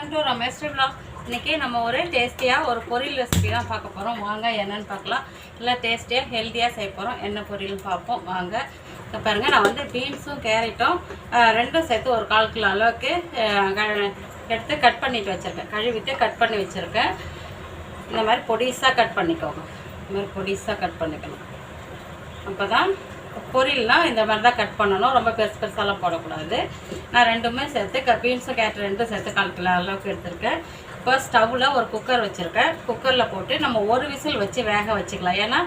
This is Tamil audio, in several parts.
Welcome to Ramesh vlog. இன்றைக்கி நம்ம ஒரு டேஸ்டியாக ஒரு பொரியல் ரெசிபி தான் பார்க்க போகிறோம். வாங்க என்னென்னு பார்க்கலாம். இல்லை டேஸ்டியாக ஹெல்த்தியாக செய்ய போகிறோம். என்ன பொரியல் பார்ப்போம் வாங்க. இப்போ பாருங்கள், நான் வந்து பீன்ஸும் கேரட்டும் ரெண்டும் சேர்த்து ஒரு 1/4 கிலோ அளவுக்கு எடுத்து கட் பண்ணிட்டு வச்சுருக்கேன். கழுவிட்டு கட் பண்ணி வச்சுருக்கேன். இந்த மாதிரி பொடிசாக கட் பண்ணிக்கோங்க. இந்த மாதிரி பொடிசாக கட் பண்ணிக்கணும். அப்போ தான் பொரியல்னால் இந்த மாதிரி தான் கட் பண்ணணும். ரொம்ப பெருசு பெருசாலாம் போடக்கூடாது. நான் ரெண்டுமே சேர்த்து பீன்ஸும் கேரட் ரெண்டும் சேர்த்து 1/4 கிலோ அளவுக்கு எடுத்திருக்கேன். இப்போ ஸ்டவ்வில் ஒரு குக்கர் வச்சுருக்கேன். குக்கரில் போட்டு நம்ம ஒரு விசில் வச்சு வேக வச்சுக்கலாம். ஏன்னா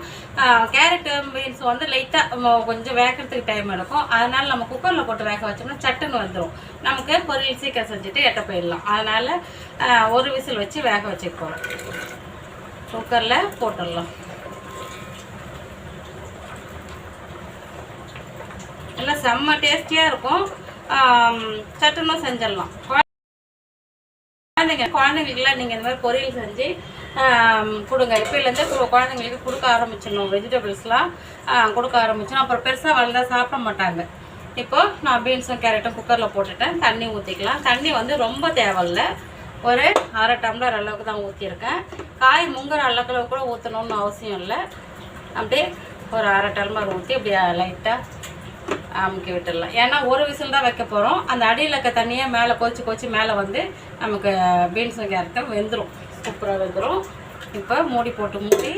கேரட்டு பீன்ஸ் வந்து லைட்டாக கொஞ்சம் வேகிறதுக்கு டைம் எடுக்கும். அதனால் நம்ம குக்கரில் போட்டு வேக வச்சோம்னா சட்டுன்னு வந்துடும். நமக்கு பொரியல் சீக்கிரம் செஞ்சுட்டு எட்ட போயிடலாம். அதனால் ஒரு விசில் வச்சு வேக வச்சுக்க போகிறோம். குக்கரில் போட்டுடலாம். எல்லாம் செம்ம டேஸ்டியாக இருக்கும். சட்டுன்னு செஞ்சிடலாம். குழந்தைங்களுக்குலாம் நீங்கள் இந்த மாதிரி பொரியல் செஞ்சு கொடுங்க. இப்போலேருந்து குழந்தைங்களுக்கு கொடுக்க ஆரம்பிச்சிடணும். வெஜிடபிள்ஸ்லாம் கொடுக்க ஆரம்பிச்சிடணும். அப்புறம் பெருசாக வளர்ந்தால் சாப்பிட மாட்டாங்க. இப்போது நான் பீன்ஸும் கேரட்டும் குக்கரில் போட்டுட்டேன். தண்ணி ஊற்றிக்கலாம். தண்ணி வந்து ரொம்ப தேவையில்லை. ஒரு 1/2 டம்ளர் அளவுக்கு தான் ஊற்றிருக்கேன். காய் முங்குற அளவுக்கு கூட ஊற்றணும்னு அவசியம் இல்லை. அப்படியே ஒரு 1/2 டம்ளர் ஊற்றி அப்படியே லைட்டாக அமுக்கி விட்டுடலாம். ஏன்னா ஒரு விசில் தான் வைக்க போகிறோம். அந்த அடியில் இருக்க தண்ணியே மேலே கொச்சி மேலே வந்து நமக்கு பீன்ஸும் கேரட்டும் வெந்துடும். சூப்பராக வெந்துடும். இப்போ மூடி போட்டு மூடி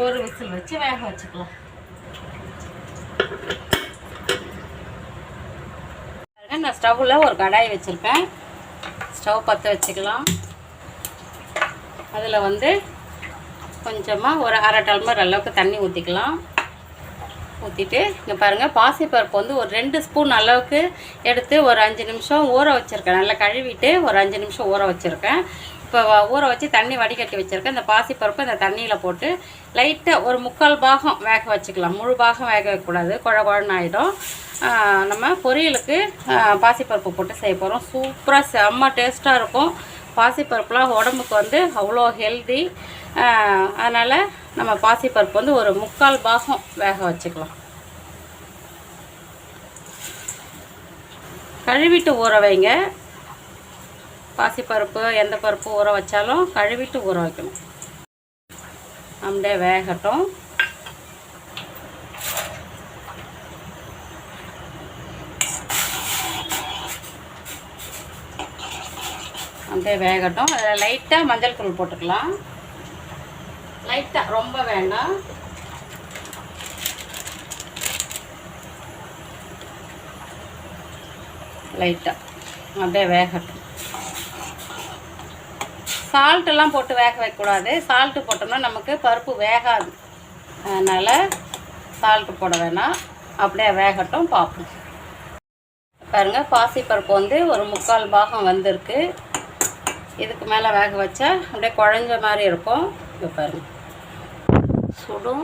ஒரு விசில் வச்சு வேக வச்சுக்கலாம். நான் ஸ்டவ்வில் ஒரு கடாய் வச்சுருக்கேன். ஸ்டவ் பற்ற வச்சுக்கலாம். அதில் வந்து கொஞ்சமாக ஒரு 1/2 டம்ளர் அளவுக்கு தண்ணி ஊற்றிக்கலாம். ஊற்றிட்டு இங்கே பாருங்கள், பாசிப்பருப்பு வந்து ஒரு 2 ஸ்பூன் அளவுக்கு எடுத்து ஒரு 5 நிமிஷம் ஊற வச்சுருக்கேன். நல்லா கழுவிட்டு ஒரு 5 நிமிஷம் ஊற வச்சுருக்கேன். இப்போ ஊற வச்சு தண்ணி வடிகட்டி வச்சுருக்கேன். இந்த பாசிப்பருப்பு இந்த தண்ணியில் போட்டு லைட்டாக ஒரு 3/4 பாகம் வேக வச்சுக்கலாம். முழு பாகம் வேக வைக்கக்கூடாது, குழன்னு ஆகிடும். நம்ம பொரியலுக்கு பாசிப்பருப்பு போட்டு செய்ய போகிறோம். சூப்பராக செம்ம டேஸ்ட்டாக இருக்கும். பாசிப்பருப்புலாம் உடம்புக்கு வந்து அவ்வளோ ஹெல்தி. அதனால் நம்ம பாசிப்பருப்பு வந்து ஒரு 3/4 பாகம் வேக வச்சுக்கலாம். கழுவிட்டு ஊற வைங்க. பாசிப்பருப்பு எந்த பருப்பு ஊற வச்சாலும் கழுவிட்டு ஊற வைக்கணும். அப்படியே வேகட்டும். அப்படியே வேகட்டும். அதில் லைட்டாக மஞ்சள் தூள் போட்டுக்கலாம். லைட்டாக, ரொம்ப வேண்டாம். லைட்டாக அப்படியே வேகட்டும். சால்ட்டெல்லாம் போட்டு வேக வைக்கக்கூடாது. சால்ட்டு போட்டோம்னா நமக்கு பருப்பு வேகாது. அதனால் சால்ட்டு போட வேணாம். அப்படியே வேகட்டும், பார்ப்போம். பாருங்கள், பாசிப்பருப்பு வந்து ஒரு 3/4 பாகம் வந்திருக்கு. இதுக்கு மேலே வேக வச்சா அப்படியே குழஞ்ச மாதிரி இருக்கும். இப்போ பாருங்கள், சுடும்.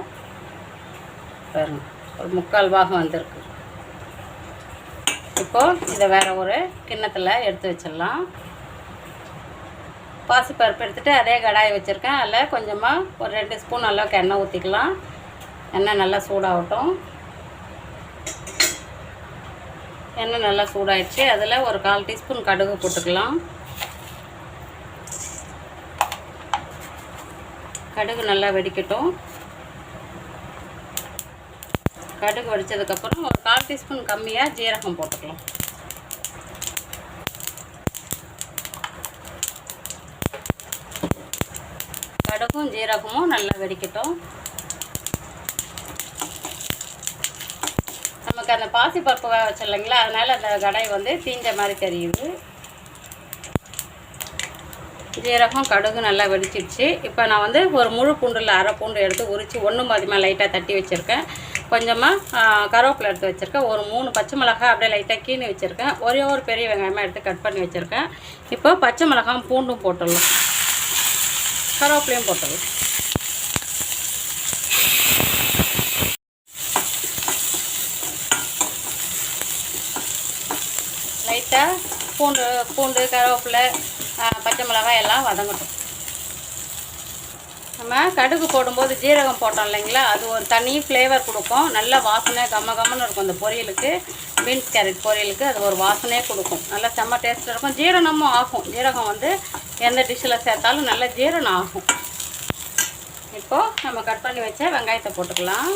பாருங்கள், ஒரு 3/4 பாகம் வந்திருக்கு. இப்போது இதை வேறு ஒரு கிண்ணத்தில் எடுத்து வச்சிடலாம். பாசிப்பருப்பு எடுத்துகிட்டு அதே கடாயை வச்சுருக்கேன். அதில் கொஞ்சமாக ஒரு 2 ஸ்பூன் அளவுக்கு எண்ணெய் ஊற்றிக்கலாம். எண்ணெய் நல்லா சூடாகட்டும். எண்ணெய் நல்லா சூடாயிடுச்சு. அதில் ஒரு 1/4 டீஸ்பூன் கடுகு போட்டுக்கலாம். கடுகு நல்லா வெடிக்கட்டும். கடுகு வெடித்ததுக்கப்புறம் ஒரு 1/4 டீஸ்பூன் கம்மியாக ஜீரகம் போட்டுக்கலாம். கடுகும் ஜீரகமும் நல்லா வெடிக்கட்டும். நமக்கு அந்த பாசிப்பருப்பு வேக வச்சிடலைங்களா, அதனால் அந்த கடாய் வந்து தீஞ்ச மாதிரி தெரியுது. ஜீரகம் கடுகு நல்லா வெடிச்சிடுச்சு. இப்போ நான் வந்து ஒரு முழு பூண்டில் 1/2 பூண்டு எடுத்து உரித்து 1 பாதிமாக லைட்டாக தட்டி வச்சுருக்கேன். கொஞ்சமாக கருவேப்பிலை எடுத்து வச்சுருக்கேன். ஒரு 3 பச்சை மிளகாய் அப்படியே லைட்டாக கீணி வச்சுருக்கேன். ஒரே ஒரு பெரிய வெங்காயமாக எடுத்து கட் பண்ணி வச்சுருக்கேன். இப்போ பச்சை மிளகாயும் பூண்டும் போட்டுடலாம். கருவேப்பிலையும் போட்டுடலாம். லைட்டாக பூண்டு கருவேப்பிலை பச்சை மிளகாய் எல்லாம் வதங்கட்டும். நம்ம கடுகு போடும்போது ஜீரகம் போட்டோம் இல்லைங்களா, அது ஒரு தனி ஃப்ளேவர் கொடுக்கும். நல்ல வாசனை கம்மன்னு இருக்கும் அந்த பொரியலுக்கு. பீன்ஸ் கேரட் பொரியலுக்கு அது ஒரு வாசனையே கொடுக்கும். நல்லா செம்ம டேஸ்ட்டாக இருக்கும். ஜீரணமும் ஆகும். ஜீரகம் வந்து எந்த டிஷ்ஷில் சேர்த்தாலும் நல்லா ஜீரணம் ஆகும். இப்போது நம்ம கட் பண்ணி வச்ச வெங்காயத்தை போட்டுக்கலாம்.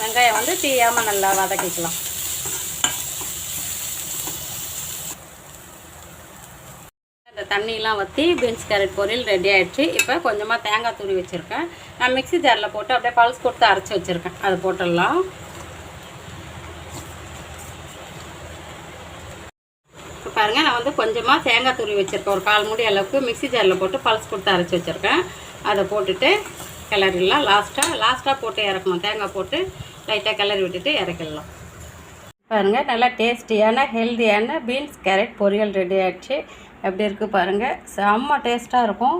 வெங்காயம் வந்து தீயாமல் நல்லா வதக்கிக்கலாம். இந்த தண்ணியெலாம் ஊற்றி பீன்ஸ் கேரட் பொரியல் ரெடி ஆகிடுச்சு. இப்போ கொஞ்சமாக தேங்காய் துருவி வச்சுருக்கேன். நான் மிக்ஸி ஜாரில் போட்டு அப்படியே பல்ஸ் கொடுத்து அரைச்சி வச்சுருக்கேன். அது போட்டுடலாம். இப்போ பாருங்கள், நான் வந்து கொஞ்சமாக தேங்காய் துருவி வச்சுருக்கேன். ஒரு 1/4 மூடி அளவுக்கு மிக்ஸி ஜாரில் போட்டு பல்ஸ் கொடுத்து அரைச்சி வச்சுருக்கேன். அதை போட்டுட்டு கிளறிடலாம். லாஸ்ட்டாக போட்டு இறக்கணும். தேங்காய் போட்டு லைட்டாக கிளறி விட்டுட்டு இறக்கிடலாம். பாருங்கள், நல்லா டேஸ்டியான ஹெல்த்தியான பீன்ஸ் கேரட் பொரியல் ரெடி ஆகிடுச்சு. எப்படி இருக்குது பாருங்கள், செம்ம டேஸ்ட்டாக இருக்கும்.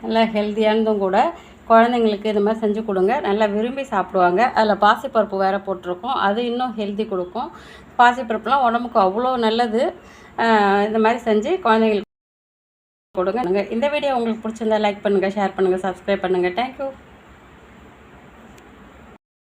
நல்லா ஹெல்த்தியானதும் கூட. குழந்தைங்களுக்கு இது மாதிரி செஞ்சு கொடுங்க, நல்லா விரும்பி சாப்பிடுவாங்க. அதில் பாசிப்பருப்பு வேறு போட்டிருக்கோம், அது இன்னும் ஹெல்த்தி கொடுக்கும். பாசிப்பருப்புலாம் உடம்புக்கு அவ்வளோ நல்லது. இந்த மாதிரி செஞ்சு குழந்தைங்களுக்கு கொடுங்க. இந்த வீடியோ உங்களுக்கு பிடிச்சிருந்தா லைக் பண்ணுங்கள், ஷேர் பண்ணுங்கள், சப்ஸ்கிரைப் பண்ணுங்கள். தேங்க்யூ.